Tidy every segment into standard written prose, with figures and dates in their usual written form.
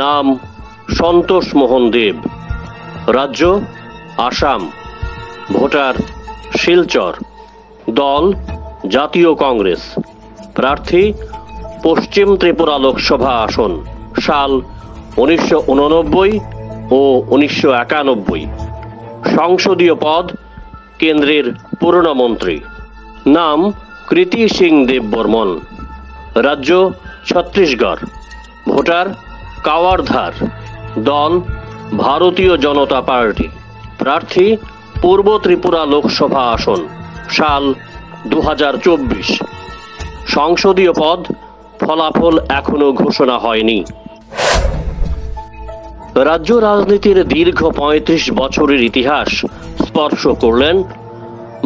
নাম সন্তোষ মোহন দেব, রাজ্য আসাম, ভোটার শিলচর, দল জাতীয় কংগ্রেস, প্রার্থী পশ্চিম ত্রিপুরা লোকসভা আসন, সাল 1989 ও 1991, সংসদীয় পদ কেন্দ্রের পুরনমন্ত্রী, নাম কৃতি সিং দেব বর্মন, রাজ্য ছত্তিশগড়, ভোটার কাওয়ারধার, দল ভারতীয় জনতা পার্টি, প্রার্থী পূর্ব ত্রিপুরা লোকসভা আসন, সাল 2024, সংসদীয় পদ ফলাফল এখনো ঘোষণা হয়নি। রাজ্য রাজনীতির দীর্ঘ 35 বছরের ইতিহাস স্পর্শ করলেন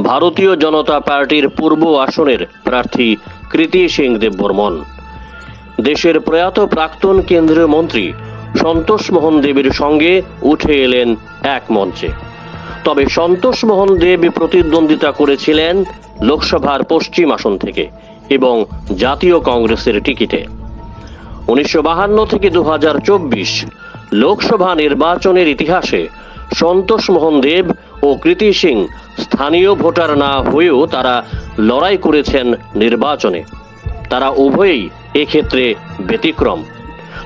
ভারতীয় জনতা পার্টির পূর্ব আসনের প্রার্থী কৃতি সিং দেব বর্মন। দেশের প্রয়াত প্রাক্তন কেন্দ্রীয় মন্ত্রী সন্তোষ মোহন দেবের সঙ্গে উঠে এলেন এক মঞ্চে। তবে সন্তোষ মোহন দেব প্রতিদ্বন্দ্বিতা করেছিলেন লোকসভার পশ্চিম আসন থেকে এবং জাতীয় কংগ্রেসের টিকিটে। 1952 থেকে 2024 লোকসভা নির্বাচনের ইতিহাসে সন্তোষ মোহন দেব ও কৃতি সিং স্থানীয় ভোটার না হয়েও তারা লড়াই করেছেন নির্বাচনে। তারা উভয়েই এক্ষেত্রে ব্যতিক্রম,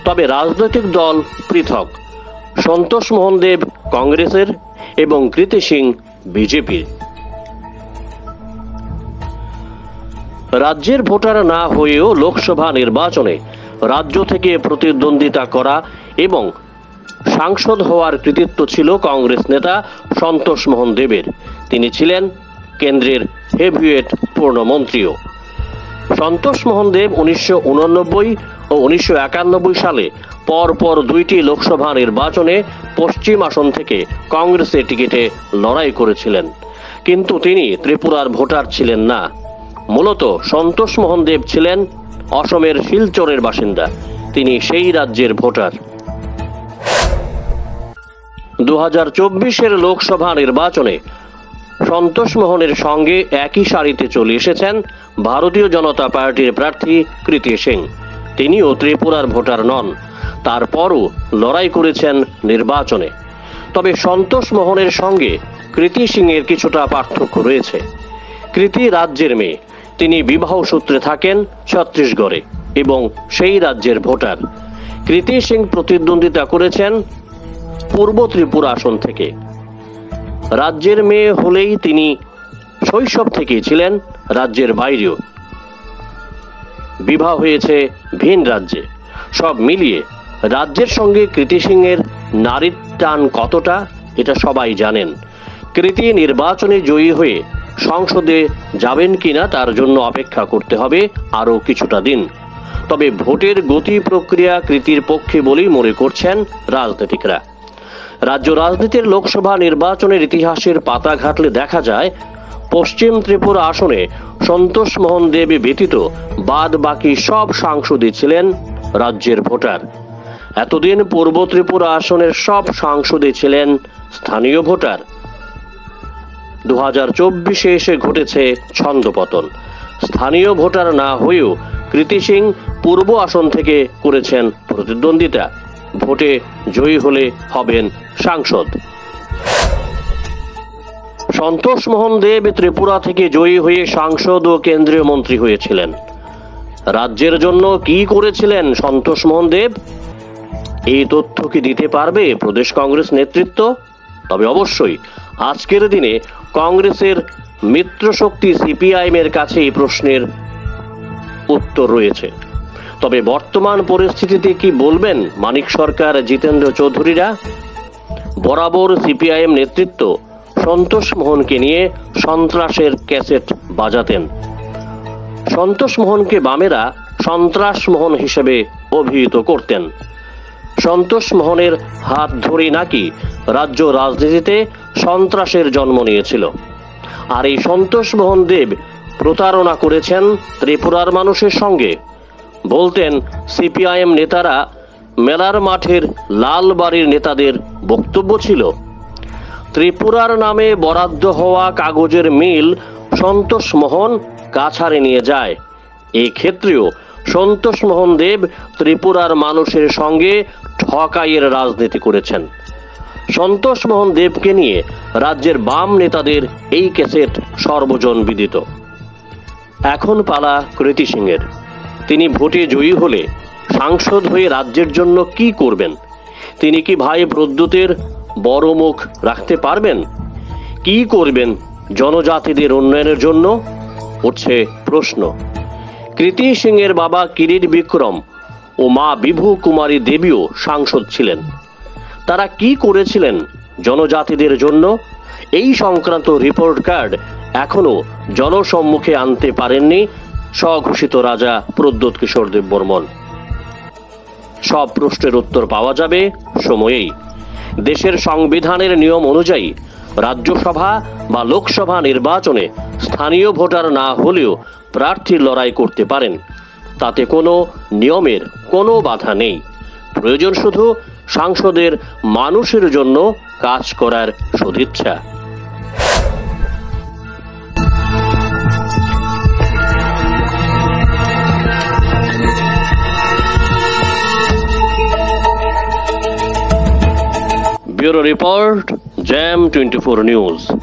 তবে রাজনৈতিক দল পৃথক। সন্তোষ মোহন দেব কংগ্রেসের এবং কৃতি সিং বিজেপির। রাজ্যের ভোটার না হয়েও লোকসভা নির্বাচনে রাজ্য থেকে প্রতিদ্বন্দ্বিতা করা এবং সাংসদ হওয়ার কৃতিত্ব ছিল কংগ্রেস নেতা সন্তোষ মোহন দেবের। তিনি ছিলেন কেন্দ্রের হেভিওয়েট পূর্ণমন্ত্রীও। সন্তোষ মোহন দেব 1989 ও 1991 সালে পরপর 2টি লোকসভা নির্বাচনে পশ্চিম আসন থেকে কংগ্রেসের টিকিটে লড়াই করেছিলেন, কিন্তু তিনি ত্রিপুরার ভোটার ছিলেন না। মূলত সন্তোষ মোহন দেব ছিলেন অসমের শিলচরের বাসিন্দা, তিনি সেই রাজ্যের ভোটার। 2024 লোকসভা নির্বাচনে সন্তোষ মোহনের সঙ্গে একই সারিতে চলে এসেছেন ভারতীয় জনতা পার্টির প্রার্থী কৃতি সিং। তিনিও ত্রিপুরার ভোটার নন, তারপরও লড়াই করেছেন নির্বাচনে। তবে সন্তোষ মোহনের সঙ্গে কৃতি সিং এর কিছুটা পার্থক্য রয়েছে। কৃতি রাজ্যের মেয়ে, তিনি বিবাহ সূত্রে থাকেন ছত্তিশগড়ে এবং সেই রাজ্যের ভোটার। কৃতি সিং প্রতিদ্বন্দ্বিতা করেছেন পূর্ব ত্রিপুরা আসন থেকে। রাজ্যের মেয়ে হলেই তিনি শৈশব থেকেই ছিলেন রাজ্যের বাইরেও। বিবাহ হয়েছে ভিন রাজ্যে। সব মিলিয়ে রাজ্যের সঙ্গে কৃতি সিং এর নারীর টান কতটা এটা সবাই জানেন। কৃতি নির্বাচনে জয়ী হয়ে সংসদে যাবেন কিনা তার জন্য অপেক্ষা করতে হবে আরও কিছুটা দিন। তবে ভোটের গতি প্রক্রিয়া কৃতির পক্ষে বলেই মনে করছেন রাজনীতিকরা। রাজ্য রাজনীতির লোকসভা নির্বাচনের ইতিহাসের পাতা ঘাটলে দেখা যায়, পশ্চিম ত্রিপুরা আসনে সন্তোষ মোহন দেব ব্যতীত বাদ বাকি সব সাংসদই ছিলেন রাজ্যের ভোটার। এতদিন পূর্ব ত্রিপুরা আসনের সব সাংসদই ছিলেন স্থানীয় ভোটার। 2024 এসে ঘটেছে ছন্দপতন। স্থানীয় ভোটার না হয়েও কৃতি সিং পূর্ব আসন থেকে করেছেন প্রতিদ্বন্দ্বিতা। ভোটে জয়ী হলে হবেন সাংসদ। সন্তোষ মোহন দেব ত্রিপুরা থেকে জয়ী হয়ে সাংসদ ও কেন্দ্রীয় মন্ত্রী হয়েছিলেন। রাজ্যের জন্য কি করেছিলেন সন্তোষ মোহন দেব, এই তথ্য কি দিতে পারবে প্রদেশ কংগ্রেস নেতৃত্ব? তবে অবশ্যই আজকের দিনে কংগ্রেসের মিত্রশক্তি সিপিআইএম এর কাছে এই প্রশ্নের উত্তর রয়েছে। তবে বর্তমান পরিস্থিতিতে কি বলবেন মানিক সরকার, জিতেন্দ্র চৌধুরীরা? বরাবর সিপিআইএম নেতৃত্ব সন্তোষ মোহনকে নিয়ে সন্ত্রাসের ক্যাসেট বাজাতেন। সন্তোষ মোহনকে বামেরা সন্ত্রাস মোহন হিসেবে অভিহিত করতেন। সন্তোষ মোহনের হাত ধরেই নাকি রাজ্য রাজনীতিতে সন্ত্রাসের জন্ম নিয়েছিল। আর এই সন্তোষ মোহন দেব প্রতারণা করেছেন ত্রিপুরার মানুষের সঙ্গে। বলতেন সিপিআইএম নেতারা মেলার মাঠের লাল বাড়ির নেতাদের বক্তব্য ছিল, ত্রিপুরার নামে বরাদ্দ হওয়া কাগজের মিল সন্তোষ মোহন কাছাড়ে নিয়ে যায়। এই ক্ষেত্রেও সন্তোষ মোহন দেব ত্রিপুরার মানুষের সঙ্গে ঠকাইয়ের রাজনীতি করেছেন। সন্তোষ মোহন দেবকে নিয়ে রাজ্যের বাম নেতাদের এই ক্যাসেট সর্বজন বিদিত। এখন পালা কৃতি সিংয়ের। তিনি ভোটে জয়ী হলে সাংসদ হয়ে রাজ্যের জন্য কি করবেন? তিনি কি ভাই প্রদ্যুতের বড় মুখ রাখতে পারবেন? কি করবেন জনজাতিদের উন্নয়নের জন্য, উঠছে প্রশ্ন। কৃতি সিংয়ের বাবা কিরিট বিক্রম ও মা বিভু কুমারী দেবীও সাংসদ ছিলেন। তারা কি করেছিলেন জনজাতিদের জন্য, এই সংক্রান্ত রিপোর্ট কার্ড এখনো জনসম্মুখে আনতে পারেননি স্বঘোষিত রাজা প্রদ্যুৎ কিশোর দেব বর্মন। সব প্রশ্নের উত্তর পাওয়া যাবে সময়েই। দেশের সংবিধানের নিয়ম অনুযায়ী রাজ্যসভা বা লোকসভা নির্বাচনে স্থানীয় ভোটার না হলেও প্রার্থীর লড়াই করতে পারেন। তাতে কোনো নিয়মের কোনো বাধা নেই। প্রয়োজন শুধু সাংসদের মানুষের জন্য কাজ করার সদিচ্ছা। Bureau report, jam 24 news.